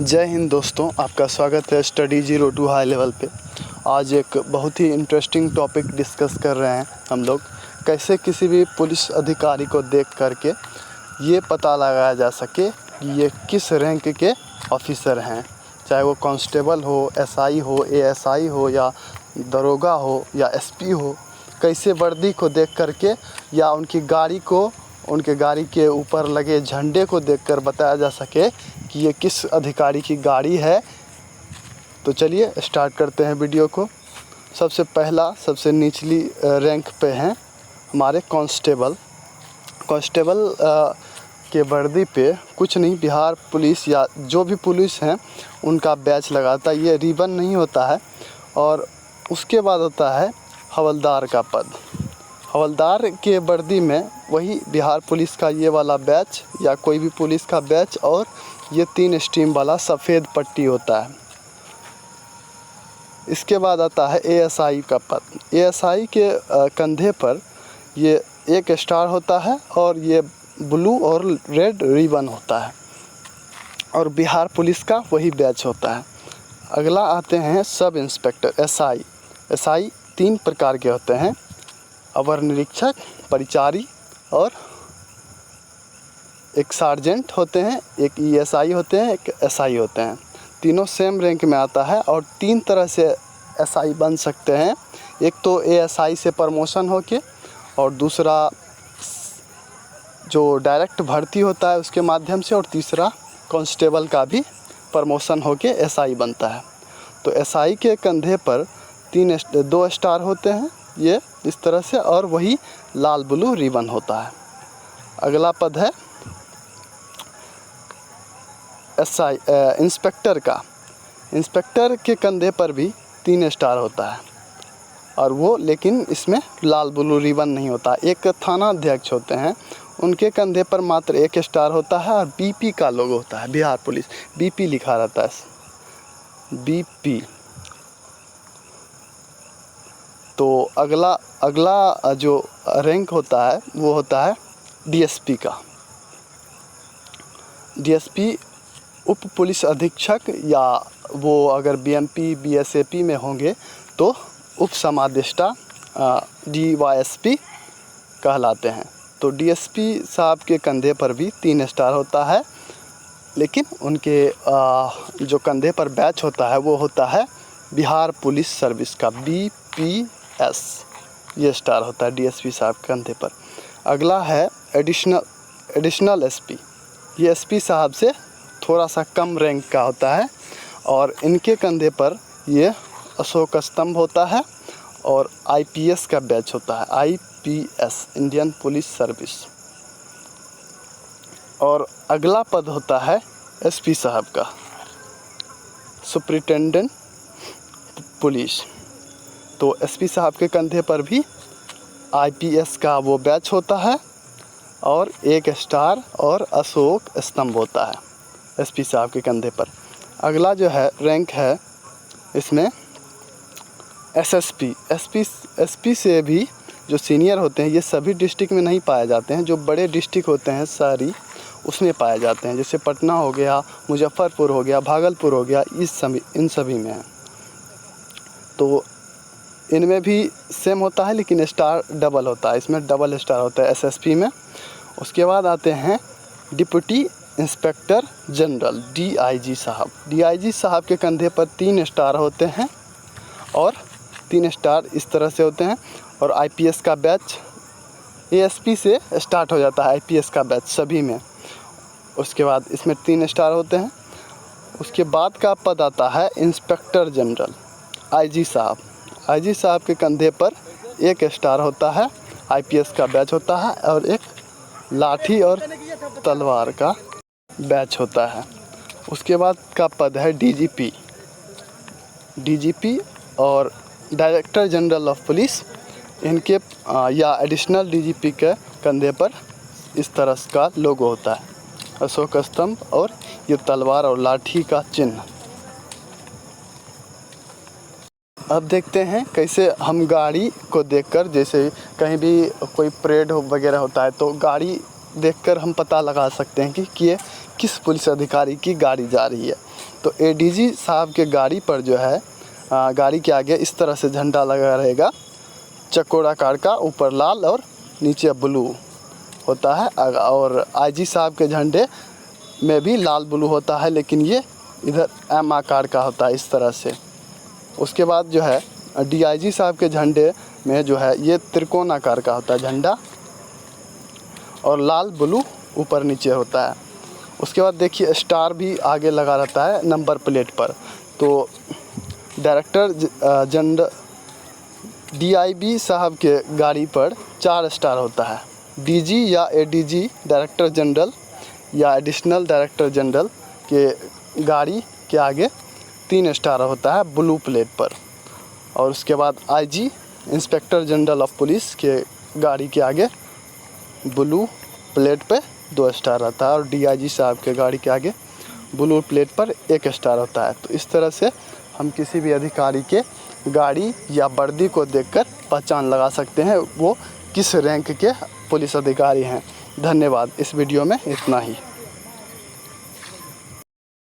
जय हिंद दोस्तों, आपका स्वागत है स्टडी 02 हाई लेवल पे। आज एक बहुत ही इंटरेस्टिंग टॉपिक डिस्कस कर रहे हैं हम लोग। कैसे किसी भी पुलिस अधिकारी को देख करके ये पता लगाया जा सके कि ये किस रैंक के ऑफिसर हैं, चाहे वो कांस्टेबल हो, एसआई हो, एएसआई हो, या दरोगा हो, या एसपी हो। कैसे वर्दी को देख करके या उनकी गाड़ी को, उनके गाड़ी के ऊपर लगे झंडे को देखकर बताया जा सके कि ये किस अधिकारी की गाड़ी है। तो चलिए स्टार्ट करते हैं वीडियो को। सबसे पहला, सबसे निचली रैंक पे हैं हमारे कांस्टेबल। कांस्टेबल के वर्दी पे कुछ नहीं, बिहार पुलिस या जो भी पुलिस हैं उनका बैच लगाता है। ये रिबन नहीं होता है। और उसके बाद होता है हवलदार का पद। हवलदार के वर्दी में वही बिहार पुलिस का ये वाला बैच या कोई भी पुलिस का बैच, और ये 3 स्ट्रीम वाला सफ़ेद पट्टी होता है। इसके बाद आता है एएसआई का पद। एएसआई के कंधे पर ये 1 स्टार होता है और ये ब्लू और रेड रिबन होता है, और बिहार पुलिस का वही बैच होता है। अगला आते हैं सब इंस्पेक्टर एसआई। एसआई 3 प्रकार के होते हैं: अवर निरीक्षक, परिचारी और एक सार्जेंट होते हैं, एक ईएसआई होते हैं, एक एसआई होते हैं। तीनों सेम रैंक में आता है और 3 तरह से एसआई बन सकते हैं। एक तो एएसआई से प्रमोशन होके, और दूसरा जो डायरेक्ट भर्ती होता है उसके माध्यम से, और तीसरा कांस्टेबल का भी प्रमोशन होके एसआई बनता है। तो एसआई के कंधे पर 2 स्टार होते हैं, ये इस तरह से, और वही लाल ब्लू रिबन होता है। अगला पद है एसआई इंस्पेक्टर का। इंस्पेक्टर के कंधे पर भी 3 स्टार होता है, और वो लेकिन इसमें लाल ब्लू रिबन नहीं होता। एक थाना अध्यक्ष होते हैं, उनके कंधे पर मात्र 1 स्टार होता है, और बीपी का लोगो होता है। बिहार पुलिस बीपी लिखा रहता है, बीपी। तो अगला जो रैंक होता है वो होता है डीएसपी का। डीएसपी उप पुलिस अधीक्षक, या वो अगर बीएमपी बीएसएपी में होंगे तो उप समादेष्टा डीवाईएसपी कहलाते हैं। तो डीएसपी साहब के कंधे पर भी 3 स्टार होता है, लेकिन उनके जो कंधे पर बैच होता है वो होता है बिहार पुलिस सर्विस का, बीपीएस। ये स्टार होता है डीएसपी साहब के कंधे पर। अगला है एडिशनल एसपी। ये एसपी साहब से थोड़ा सा कम रैंक का होता है, और इनके कंधे पर ये अशोक स्तंभ होता है, और आईपीएस का बैच होता है, आईपीएस इंडियन पुलिस सर्विस। और अगला पद होता है एसपी साहब का, सुपरिटेंडेंट पुलिस। तो एसपी साहब के कंधे पर भी आईपीएस का वो बैच होता है, और 1 स्टार और अशोक स्तंभ होता है एसपी साहब के कंधे पर। अगला जो है रैंक है इसमें एसएसपी। एसपी से भी जो सीनियर होते हैं, ये सभी डिस्ट्रिक्ट में नहीं पाए जाते हैं। जो बड़े डिस्ट्रिक्ट होते हैं सारी, उसमें पाए जाते हैं। जैसे पटना हो गया, मुजफ्फरपुर हो गया, भागलपुर हो गया, इन सभी में है। तो इनमें भी सेम होता है, लेकिन स्टार डबल होता है। इसमें डबल स्टार होता है एसएसपी में। उसके बाद आते हैं डिप्टी इंस्पेक्टर जनरल, डीआईजी साहब। डीआईजी साहब के कंधे पर 3 स्टार होते हैं, और 3 स्टार इस तरह से होते हैं। और आईपीएस का बैच एएसपी से स्टार्ट हो जाता है, आईपीएस का बैच सभी में। उसके बाद इसमें 3 स्टार होते हैं। उसके बाद का पद आता है इंस्पेक्टर जनरल, आईजी साहब। आईजी साहब के कंधे पर 1 स्टार होता है, आईपीएस का बैच होता है, और एक लाठी और तलवार का बैच होता है। उसके बाद का पद है डीजीपी। डीजीपी और डायरेक्टर जनरल ऑफ पुलिस, इनके या एडिशनल डीजीपी के कंधे पर इस तरह का लोगो होता है, अशोक स्तंभ और ये तलवार और लाठी का चिन्ह। अब देखते हैं कैसे हम गाड़ी को देखकर, जैसे कहीं भी कोई परेड वगैरह होता है तो गाड़ी देखकर हम पता लगा सकते हैं कि ये किस पुलिस अधिकारी की गाड़ी जा रही है। तो एडीजी साहब के गाड़ी पर जो है गाड़ी के आगे इस तरह से झंडा लगा रहेगा, चकोराकार का, ऊपर लाल और नीचे ब्लू होता है। और आईजी साहब के झंडे में भी लाल ब्लू होता है, लेकिन ये इधर एम आकार का होता है इस तरह से। उसके बाद जो है डीआईजी साहब के झंडे में जो है ये त्रिकोण आकार का होता है झंडा, और लाल ब्लू ऊपर नीचे होता है। उसके बाद देखिए स्टार भी आगे लगा रहता है नंबर प्लेट पर। तो डायरेक्टर जनरल डीआईबी साहब के गाड़ी पर 4 स्टार होता है। डीजी या एडीजी डायरेक्टर जनरल या एडिशनल डायरेक्टर जनरल के गाड़ी के आगे 3 स्टार होता है ब्लू प्लेट पर। और उसके बाद IG inspector general of police के गाड़ी के आगे ब्लू प्लेट पे 2 स्टार रहता है, और डीआईजी साहब के गाड़ी के आगे ब्लू प्लेट पर 1 स्टार होता है। तो इस तरह से हम किसी भी अधिकारी के गाड़ी या वर्दी को देखकर पहचान लगा सकते हैं वो किस रैंक के पुलिस अधिकारी हैं। धन्यवाद। इस वीडियो में इतना ही।